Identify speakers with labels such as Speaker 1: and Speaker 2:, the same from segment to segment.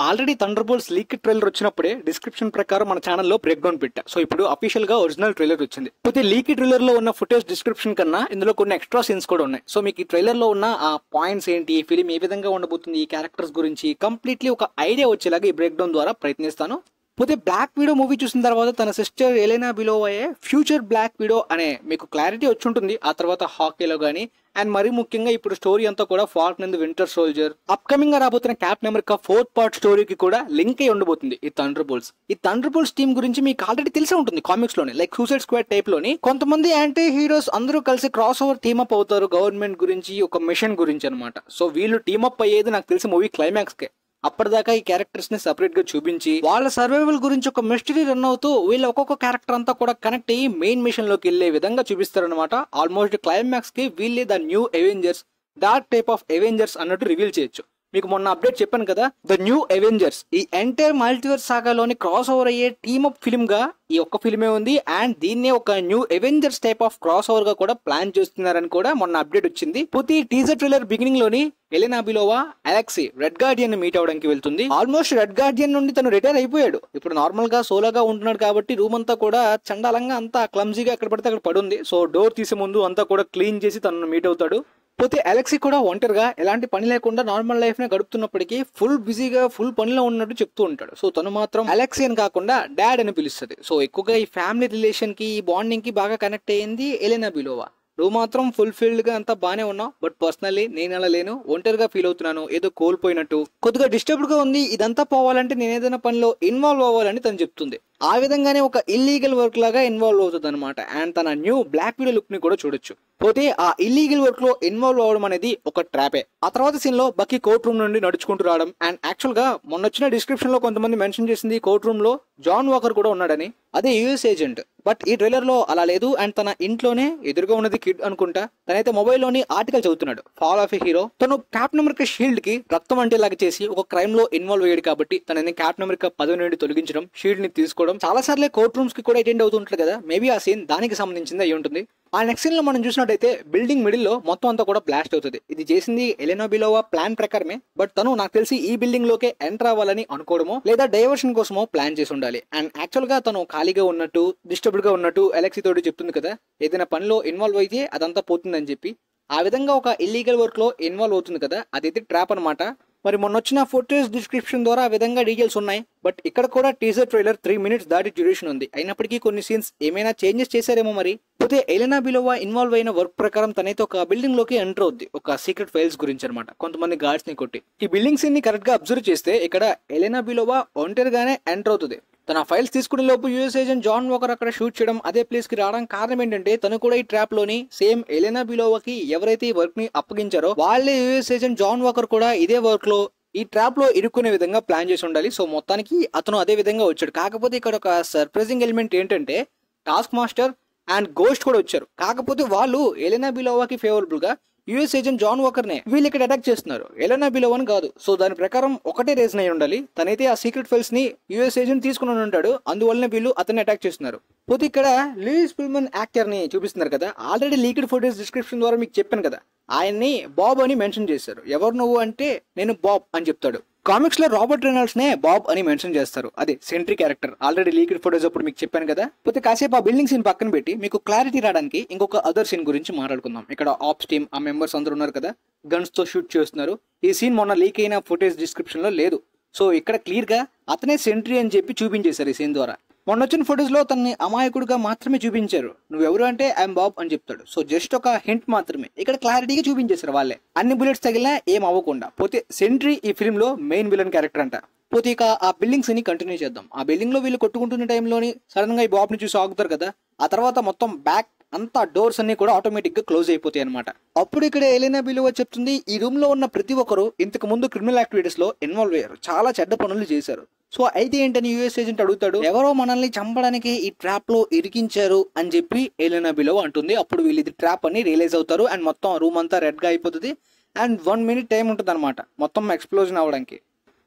Speaker 1: Already thunder bolts leak trailer వచ్చినప్పుడే description ప్రకారం మన ఛానల్లో బ్రేక్ డౌన్ పెట్టా. సో ఇప్పుడు అఫీషియల్ గా ఒరిజినల్ ట్రైలర్ వచ్చింది. అయితే లీక్ ట్రైలర్ లో ఉన్న ఫుటేజ్ డిస్క్రిప్షన్ కన్నా ఇందులో కొన్ని ఎక్స్ట్రా సీన్స్ కూడా ఉన్నాయి. సో మీకు ఈ ట్రైలర్ లో ఉన్న ఆ పాయింట్స్ ఏంటి, ఈ ఫిలిం ఏ విధంగా ఉండబోతుంది, ఈ క్యారెక్టర్స్ గురించి కంప్లీట్లీ ఒక ఐడియా వచ్చేలాగా ఈ బ్రేక్ డౌన్ ద్వారా ప్రయత్నిస్తాను. పోతే బ్లాక్ విడో మూవీ చూసిన తర్వాత తన సిస్టర్ ఎలెనా బిలోవాయే ఫ్యూచర్ బ్లాక్ విడో అనే మీకు క్లారిటీ వచ్చి ఉంటుంది. ఆ తర్వాత హాకీలో గానీ అండ్ మరీ ముఖ్యంగా ఇప్పుడు స్టోరీ అంతా కూడా Falcon and winter soldier upcoming గా రాబోతున్న క్యాప్టెన్ అమెరికా 4th పార్ట్ స్టోరీకి కూడా లింక్ అయి ఉండబోతుంది ఈ థండర్ బోల్ట్స్. ఈ థండర్ బోల్ట్స్ టీమ్ గురించి మీకు ఆల్రెడీ తెలిసే ఉంటుంది కామిక్స్ లోనే, లైక్ సూసైడ్ స్క్వాడ్ టైప్ లోని కొంతమంది యాంటీ హీరోస్ అందరూ కలిసి క్రాస్ ఓవర్ టీమప్ అవుతారు గవర్నమెంట్ గురించి, ఒక మిషన్ గురించి అనమాట. సో వీళ్ళు టీమప్ అయ్యేది నాకు తెలిసి మూవీ క్లైమాక్స్ కే. అప్పటిదాకా ఈ క్యారెక్టర్స్ ని సెపరేట్ గా చూపించి వాళ్ళ సర్వైవల్ గురించి ఒక మిస్టరీ రన్ అవుతూ వీళ్ళ ఒక్కొక్క క్యారెక్టర్ అంతా కూడా కనెక్ట్ అయ్యి మెయిన్ మిషన్ లోకి వెళ్లే విధంగా చూపిస్తారనమాట. ఆల్మోస్ట్ క్లైమాక్స్ కి వీళ్ళే the new Avengers, dark type of Avengers అన్నట్టు రివీల్ చేయొచ్చు. మీకు మొన్న అప్డేట్ చెప్పాను కదా, ద న్యూ అవెంజర్స్ ఈ ఎంటైర్ మల్టీవర్స్ సాగాలోని క్రాస్ ఓవర్ అయ్యే టీమప్ ఫిల్మ్ గా ఈ ఒక్క ఫిల్మే ఉంది. అండ్ దీన్నే ఒక new Avengers type of cross over గా కూడా ప్లాన్ చేస్తున్నారని కూడా మొన్న అప్డేట్ వచ్చింది. పోతే టీజర్ ట్రైలర్ బిగినింగ్ లోని ఎలెనా బిలోవా అలెక్సీ రెడ్ గార్డియన్ ని మీట్ అవడానికి వెళ్తుంది. ఆల్మోస్ట్ రెడ్ గార్డియన్ నుండి తను రిటైర్ అయిపోయాడు. ఇప్పుడు నార్మల్ గా సోలోగా ఉంటున్నాడు కాబట్టి రూమ్ అంతా కూడా చండాలంగా అంతా క్లమ్జీగా ఎక్కడ పడితే అక్కడ పడుంది. సో డోర్ తీసే ముందు అంతా కూడా క్లీన్ చేసి తనను మీట్ అవుతాడు. పోతే అలెక్సీ కూడా ఒంటరిగా ఎలాంటి పని లేకుండా నార్మల్ లైఫ్ నే గడుపుతున్నప్పటికీ ఫుల్ బిజీగా ఫుల్ పనిలో ఉన్నట్టు చెప్తూ ఉంటాడు. సో తను మాత్రం అలెక్సీ అని కాకుండా డాడ్ అని పిలుస్తుంది. సో ఎక్కువగా ఈ ఫ్యామిలీ రిలేషన్ కి, ఈ బాండింగ్ కి బాగా కనెక్ట్ అయ్యింది ఎలెనా బిలోవా. నువ్వు మాత్రం ఫుల్ఫిల్డ్ గా అంతా బానే ఉన్నావు, బట్ పర్సనల్లీ నేను అలా లేను, ఒంటరిగా ఫీల్ అవుతున్నాను, ఏదో కోల్పోయినట్టు, కొద్దిగా డిస్టర్బ్డ్ గా ఉంది. ఇదంతా పోవాలంటే నేను ఏదైనా పనిలో ఇన్వాల్వ్ అవ్వాలని తను చెప్తుంది. ఆ విధంగానే ఒక ఇల్లీగల్ వర్క్ లాగా ఇన్వాల్వ్ అవుతుంది అనమాట. అండ్ తన న్యూ బ్లాక్ వీడియో లుక్ ని కూడా చూడొచ్చు. పోతే ఆ ఇల్లీగల్ వర్క్ లో ఇన్వాల్వ్ అవ్వడం అనేది ఒక ట్రాపే. ఆ తర్వాత సీన్ లో బక్కీ కోర్ట్ రూమ్ నుండి నడుచుకుంటూ రావడం. అండ్ యాక్చువల్ గా మొన్న వచ్చిన డిస్క్రిప్షన్ లో కొంతమంది మెన్షన్ చేసింది కోర్ట్ రూమ్ లో జాన్ వాకర్ కూడా ఉన్నాడని, అదే యుఎస్ ఏజెంట్. బట్ ఈ ట్రైలర్ లో అలా లేదు. అండ్ తన ఇంట్లోనే ఎదురుగా ఉన్నది కిడ్ అనుకుంటా. తనైతే మొబైల్ లోని ఆర్టికల్ చదువుతున్నాడు, ఫాల్ ఆఫ్ ఎ హీరో. తను క్యాప్టెన్ అమెరికా షీల్డ్ కి రక్తం అంటేలాగా చేసి ఒక క్రైమ్ లో ఇన్వాల్వ్ అయ్యాడు కాబట్టి తనని క్యాప్టెన్ అమెరికా పదవి నుండి తొలగించడం, షీల్డ్ ని తీసుకోవడం, చాలా సార్లే కోర్ట్ రూమ్స్ కి కూడా అటెండ్ అవుతుంటారు కదా. మేబీ ఆ సీన్ దానికి సంబంధించింది అయి ఉంటుంది. ఆ నెక్స్ట్ సీన్ లో మనం చూసినట్టయితే బిల్డింగ్ మిడిల్ లో మొత్తం అంతా కూడా బ్లాస్ట్ అవుతుంది. ఇది చేసింది ఎలెనా బిలోవా ప్లాన్ ప్రకారమే. బట్ తను నాకు తెలిసి ఈ బిల్డింగ్ లోకే ఎంటర్ అవ్వాలని అనుకోవడమో లేదా డైవర్షన్ కోసమో ప్లాన్ చేసి ఉండాలి. అండ్ యాక్చువల్ గా తను ఖాళీగా ఉన్నట్టు, డిస్టర్బ్డ్ గా ఉన్నట్టు అలెక్సీ తోటి చెప్తుంది కదా, ఏదైనా పనిలో ఇన్వాల్వ్ అయితే అదంతా పోతుందని చెప్పి. ఆ విధంగా ఒక ఇల్లీగల్ వర్క్ లో ఇన్వాల్వ్ అవుతుంది కదా, అదైతే ట్రాప్ అనమాట. మరి మొన్న వచ్చిన ఫోటోస్ డిస్క్రిప్షన్ ద్వారా ఆ విధంగా డీటెయిల్స్ ఉన్నాయి. బట్ ఇక్కడ కూడా టీజర్ ట్రైలర్ 3 minutes దాటి డ్యూరేషన్ ఉంది. అయినప్పటికీ కొన్ని సీన్స్ ఏమైనా చేంజెస్ చేశారేమో మరి. పోతే ఎలెనా బిలోవా ఇన్వాల్వ్ అయిన వర్క్ ప్రకారం తనైతే ఒక బిల్డింగ్ లోకి ఎంటర్ అవుద్ది, ఒక సీక్రెట్ ఫైల్స్ గురించి అనమాట, కొంతమంది గార్డ్స్ ని కొట్టి. ఈ బిల్డింగ్ సీన్ ని కరెక్ట్ గా అబ్జర్వ్ చేస్తే ఇక్కడ ఎలెనా బిలోవా ఒంటరిగానే ఎంటర్ అవుతుంది. తన ఫైల్స్ తీసుకునే లోపు యుఎస్ ఏజెంట్ జాన్ వాకర్ అక్కడ షూట్ చేయడం, అదే ప్లేస్ కి రావడం కారణం ఏంటంటే తను కూడా ఈ ట్రాప్ లోని సేమ్ ఎలెనా బిలోవాకి ఎవరైతే ఈ వర్క్ ని అప్పగించారో వాళ్ళే యుఎస్ ఏజెంట్ జాన్ వాకర్ కూడా ఇదే వర్క్ లో ఈ ట్రాప్ లో ఇరుక్కునే విధంగా ప్లాన్ చేసి ఉండాలి. సో మొత్తానికి అతను అదే విధంగా వచ్చాడు. కాకపోతే ఇక్కడ ఒక సర్ప్రైజింగ్ ఎలిమెంట్ ఏంటంటే టాస్క్ మాస్టర్ అండ్ గోస్ట్ కూడా వచ్చారు. కాకపోతే వాళ్ళు ఎలెనా బిలోవాకి ఫేవరబుల్ గా యుఎస్ ఏజెంట్ జాన్ వాకర్ నే వీళ్ళు ఇక్కడ అటాక్ చేస్తున్నారు, ఎలెనా బిలోవాని కాదు. సో దాని ప్రకారం ఒకటే రీజన్ అయి ఉండాలి, తనైతే ఆ సీక్రెట్ ఫైల్స్ ని యుఎస్ ఏజెంట్ తీసుకుని ఉంటాడు, అందువల్లనే వీళ్ళు అతన్ని అటాక్ చేస్తున్నారు. పోతే ఇక్కడ లూయిస్ పుల్మన్ యాక్టర్ ని చూపిస్తున్నారు కదా, ఆల్రెడీ లీక్డ్ ఫోటోస్ డిస్క్రిప్షన్ ద్వారా మీకు చెప్పాను కదా, ఆయన్ని బాబ్ అని మెన్షన్ చేశారు. ఎవరు నువ్వు అంటే నేను బాబ్ అని చెప్తాడు. కామిక్స్ లో రాబర్ట్ రెనాల్డ్స్ నే బాబ్ అని మెన్షన్ చేస్తారు, అదే Sentry character. Already leaked photos అప్పుడు మీకు చెప్పాను కదా. పోతే కాసేపు ఆ బిల్డింగ్ సీన్ పక్కన పెట్టి మీకు క్లారిటీ రావడానికి ఇంకొక అదర్ సీన్ గురించి మాట్లాడుకుందాం. ఇక్కడ ఆప్స్ టీమ్ ఆ మెంబర్స్ అందరూ ఉన్నారు కదా, గన్స్ తో షూట్ చేస్తున్నారు. ఈ సీన్ మొన్న లీక్ అయిన ఫుటేజ్ డిస్క్రిప్షన్ లో లేదు. సో ఇక్కడ క్లియర్ గా అతనే సెంట్రీ అని చెప్పి చూపించేశారు ఈ సీన్ ద్వారా. మొన్న వచ్చిన ఫొటోస్ లో తనని అమాయకుడుగా మాత్రమే చూపించారు. నువ్వెవరు అంటే ఐఎమ్ బాబ్ అని చెప్తాడు. సో జస్ట్ ఒక హింట్ మాత్రమే, ఇక్కడ క్లారిటీగా చూపించేశారు వాళ్ళే, అన్ని బుల్లెట్స్ తగిలినా ఏం అవ్వకుండా. పోతే సెంట్రీ ఈ ఫిల్మ్ లో మెయిన్ విలన్ క్యారెక్టర్ అంట. పోతే ఇక ఆ బిల్డింగ్స్ ని కంటిన్యూ చేద్దాం. ఆ బిల్డింగ్ లో వీళ్ళు కొట్టుకుంటున్న టైంలోని సడన్ గా ఈ బాబ్ ని చూసి ఆగుతారు కదా, ఆ తర్వాత మొత్తం బ్యాక్ అంతా డోర్స్ అన్ని కూడా ఆటోమేటిక్ గా క్లోజ్ అయిపోతాయి అనమాట. అప్పుడు ఇక్కడ ఎలెనా బిలోవా చెప్తుంది, ఈ రూమ్ లో ఉన్న ప్రతి ఒక్కరు ఇంతకు ముందు క్రిమినల్ యాక్టివిటీస్ లో ఇన్వాల్వ్ అయ్యారు, చాలా చెడ్డ పనులు చేశారు. సో అయితే ఏంటని యుఎస్ ఏజెంట్ అడుగుతాడు, ఎవరో మనల్ని చంపడానికి ఈ ట్రాప్ లో ఇరికించారు అని చెప్పి ఎలెనా బిలోవా అంటుంది. అప్పుడు వీళ్ళు ఇది ట్రాప్ అని రియలైజ్ అవుతారు. అండ్ మొత్తం రూమ్ అంతా రెడ్ గా అయిపోతుంది. అండ్ 1 minute టైం ఉంటుంది అనమాట మొత్తం ఎక్స్ప్లోజన్ అవడానికి.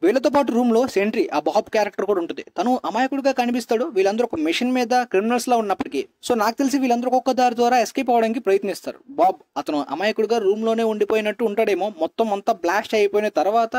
Speaker 1: వీళ్ళతో పాటు రూమ్ లో సెంట్రీ ఆ బాబ్ క్యారెక్టర్ కూడా ఉంటుంది. తను అమాయకుడిగా కనిపిస్తాడు. వీళ్ళందరూ ఒక మెషిన్ మీద క్రిమినల్స్ లా ఉన్నప్పటికీ సో నాకు తెలిసి వీళ్ళందరూ ఒక్క దారి ద్వారా ఎస్కేప్ అవడానికి ప్రయత్నిస్తారు. బాబ్ అతను అమాయకుడిగా రూమ్ లోనే ఉండిపోయినట్టు ఉంటాడేమో. మొత్తం అంతా బ్లాస్ట్ అయిపోయిన తర్వాత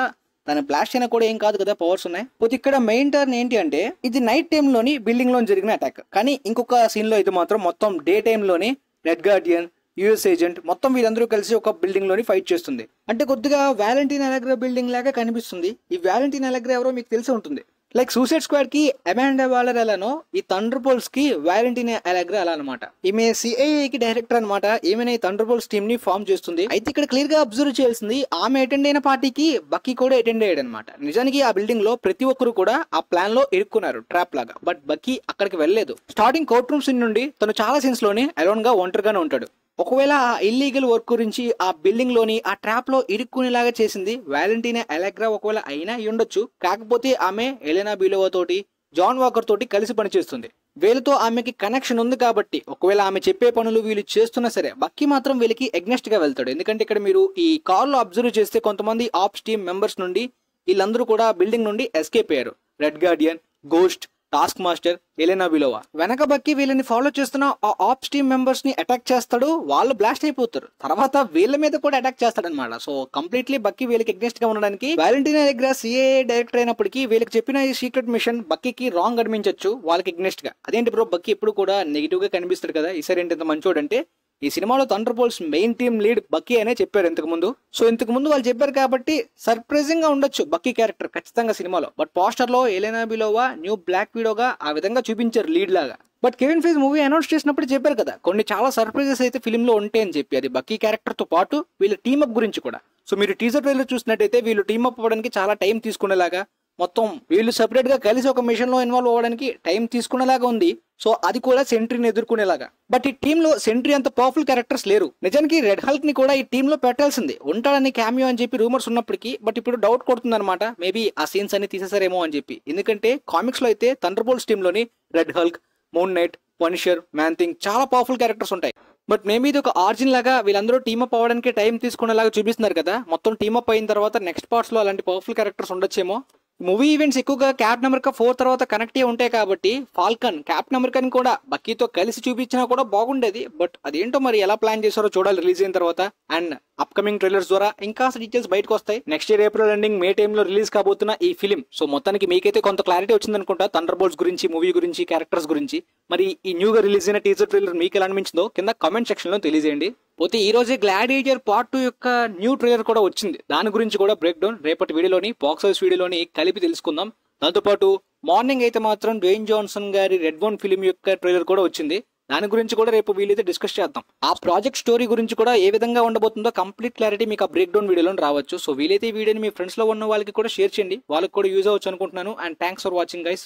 Speaker 1: తన బ్లాస్ట్ అయినా కూడా ఏం కాదు కదా, పవర్స్ ఉన్నాయి. పోతే ఇక్కడ మెయిన్ టర్న్ ఏంటి అంటే ఇది నైట్ టైమ్ లోని బిల్డింగ్ లో జరిగిన అటాక్. కానీ ఇంకొక సీన్ లో అయితే మాత్రం మొత్తం డే టైమ్ లోని రెడ్ గార్డియన్, యుఎస్ ఏజెంట్ మొత్తం వీళ్ళందరూ కలిసి ఒక బిల్డింగ్ లోని ఫైట్ చేస్తుంది. అంటే కొద్దిగా వాలంటీన్ అలెగ్రా బిల్డింగ్ లాగా కనిపిస్తుంది. ఈ వాలంటీన్ అలెగ్రా ఎవరో మీకు తెలిసి ఉంటుంది. లైక్ సూసైడ్ స్క్వాడ్ కి అమాండా వాలర్ ఎలానో ఈ థండర్ బోల్ట్స్ కి వాలంటీన్ అలెగ్రా అలా అనమాట. ఈమె సిఐఏ కి డైరెక్టర్ అనమాట. ఈమెనే ఈ థండర్ బోల్ట్స్ టీమ్ ని ఫామ్ చేస్తుంది. అయితే ఇక్కడ క్లియర్ గా అబ్జర్వ్ చేయాల్సింది, ఆమె అటెండ్ అయిన పార్టీకి బక్కీ కూడా అటెండ్ అయ్యాడు అనమాట. నిజానికి ఆ బిల్డింగ్ లో ప్రతి ఒక్కరు కూడా ఆ ప్లాన్ లో ఇరుక్కున్నారు ట్రాప్ లాగా. బట్ బక్కీ అక్కడికి వెళ్ళలేదు. స్టార్టింగ్ కోర్ట్ రూమ్ సీన్ నుండి తను చాలా సీన్స్ లోని అలోన్ గా ఒంటరిగానే ఉంటాడు. ఒకవేళ ఆ ఇల్లీగల్ వర్క్ గురించి ఆ బిల్డింగ్ లోని ఆ ట్రాప్ లో ఇరుక్కునేలాగా చేసింది వాలంటీనా అలెగ్రా ఒకవేళ అయినా ఉండొచ్చు. కాకపోతే ఆమె ఎలెనా బిలోవా తోటి, జాన్ వాకర్ తోటి కలిసి పనిచేస్తుంది. వీళ్ళతో ఆమెకి కనెక్షన్ ఉంది కాబట్టి ఒకవేళ ఆమె చెప్పే పనులు వీళ్ళు చేస్తున్నా సరే బక్కీ మాత్రం వీళ్ళకి ఎగ్నెస్ట్ గా వెళ్తాడు. ఎందుకంటే ఇక్కడ మీరు ఈ కార్ లో అబ్జర్వ్ చేస్తే కొంతమంది ఆప్స్ టీమ్ మెంబర్స్ నుండి వీళ్ళందరూ కూడా బిల్డింగ్ నుండి ఎస్కేప్ అయ్యారు. Red guardian, ghost, taskmaster, Elena Belova. వెనక బక్కీ వీళ్ళని ఫాలో చేస్తున్న ఆ ఆప్స్ టీమ్ మెంబర్స్ ని అటాక్ చేస్తాడు. వాళ్ళు బ్లాస్ట్ అయిపోతారు. తర్వాత వీళ్ళ మీద కూడా అటాక్ చేస్తాడనమాట. సో కంప్లీట్లీ బక్కీ వీళ్ళకి ఎగ్నెస్ట్ గా ఉండడానికి వాలంటీనా అలెగ్రా సిఐఏ డైరెక్టర్ అయినప్పటికీ వీళ్ళకి చెప్పిన ఈ సీక్రెట్ మిషన్ బక్కీకి రాంగ్ అనిపించచ్చు వాళ్ళకి ఎగ్నెస్ట్ గా. అదేంటి బ్రో, బక్కీ ఎప్పుడు కూడా నెగిటివ్ గా కనిపిస్తాడు కదా, ఈసారి ఏంటి ఇంత మంచోడంటే ఈ సినిమాలో thunderbolts main team lead Bucky అనే చెప్పారు ఇంతకు ముందు. సో ఇంతకు ముందు వాళ్ళు చెప్పారు కాబట్టి సర్ప్రైజింగ్ గా ఉండొచ్చు బక్కీ క్యారెక్టర్ ఖచ్చితంగా సినిమాలో. బట్ పోస్టర్ లో ఎలెనా బిలోవా న్యూ బ్లాక్ వీడోగా ఆ విధంగా చూపించారు లీడ్ లాగా. But Kevin Feige movie announce చేసినప్పుడు చెప్పారు కదా కొన్ని చాలా సర్ప్రైజెస్ అయితే ఫిల్మ్ లో ఉంటాయని చెప్పి. అది బక్కీ క్యారెక్టర్ తో పాటు వీళ్ళ టీమప్ గురించి కూడా. సో మీరు టీజర్ ట్రైలర్ చూసినట్టయితే వీళ్ళు టీమప్ అవ్వడానికి చాలా టైం తీసుకునేలాగా, మొత్తం వీళ్ళు సెపరేట్ గా కలిసి ఒక మిషన్ లో ఇన్వాల్వ్ అవ్వడానికి టైం తీసుకునేలాగా ఉంది. సో అది కూడా సెంట్రీని ఎదుర్కొనేలాగా. బట్ ఈ టీమ్ లో సెంట్రీ అంత పవర్ఫుల్ క్యారెక్టర్స్ లేరు. నిజానికి రెడ్ హల్క్ ని కూడా ఈ టీమ్ లో పెట్టాల్సింది, ఉంటాడని క్యామియో అని చెప్పి రూమర్స్ ఉన్నప్పటికీ. బట్ ఇప్పుడు డౌట్ కొడుతుంది అనమాట, మేబీ ఆ సీన్స్ అన్ని తీసేసారేమో అని చెప్పి. ఎందుకంటే కామిక్స్ లో అయితే థండర్ బోల్ట్స్ టీమ్ లోని red Hulk, moon night, Punisher, man thing చాలా పవర్ఫుల్ క్యారెక్టర్స్ ఉంటాయి. బట్ మేబీ ఇది ఒక ఆర్జిన్ లాగా వీళ్ళందరూ టీమప్ అవ్వడానికి టైం తీసుకునేలాగా చూపిస్తున్నారు కదా. మొత్తం టీమప్ అయిన తర్వాత నెక్స్ట్ పార్ట్స్ లో అలాంటి పవర్ఫుల్ క్యారెక్టర్స్ ఉండొచ్చేమో. మూవీ ఈవెంట్స్ ఎక్కువగా క్యాప్టెన్ అమెరికా 4 తర్వాత కనెక్ట్ అయ్యి ఉంటాయి కాబట్టి ఫాల్కన్ క్యాప్టెన్ అమెరికాని కూడా బక్కీతో కలిసి చూపించినా కూడా బాగుండేది. బట్ అదేంటో మరి ఎలా ప్లాన్ చేశారో చూడాలి రిలీజ్ అయిన తర్వాత. అండ్ అప్కమింగ్ ట్రైలర్స్ ద్వారా ఇంకా డీటెయిల్స్ బయటకు వస్తాయి. నెక్స్ట్ ఇయర్ ఏప్రిల్ ఎండింగ్ మే టైంలో రిలీజ్ కాబోతున్న ఈ ఫిలిం. సో మొత్తానికి మీకైతే కొంత క్లారిటీ వచ్చిందనుకుంటా థండర్ బోల్ట్స్ గురించి, మూవీ గురించి, క్యారెక్టర్స్ గురించి. మరి ఈ న్యూగా రిలీజ్ అయిన టీజర్ ట్రైలర్ మీకు ఎలా అనిపించిందో కింద కామెంట్ సెక్షన్ లో తెలియజేయండి. పోతే ఈ రోజే గ్లాడియేటర్ పార్ట్ 2 యొక్క న్యూ ట్రైలర్ కూడా వచ్చింది. దాని గురించి కూడా బ్రేక్ డౌన్ రేపటి వీడియోలోని బాక్స్ ఆఫీస్ వీడియోలోని కలిపి తెలుసుకుందాం. దాంతోపాటు మార్నింగ్ అయితే మాత్రం డ్వేన్ జాన్సన్ గారి రెడ్ వన్ ఫిలిం యొక్క ట్రైలర్ కూడా వచ్చింది. దాని గురించి కూడా రేపు వీలైతే డిస్కస్ చేద్దాం. ఆ ప్రాజెక్ట్ స్టోరీ గురించి కూడా ఏ విధంగా ఉండబోతుందో కంప్లీట్ క్లారిటీ మీకు ఆ బ్రేక్ డౌన్ వీడియోలో రావచ్చు. సో వీలైతే ఈ వీడియోని మీ ఫ్రెండ్స్ లో ఉన్న వాళ్ళకి కూడా షేర్ చేయండి, వాళ్ళకి కూడా యూజ్ అవ్వచ్చు అనుకుంటున్నాను. And thanks for watching guys.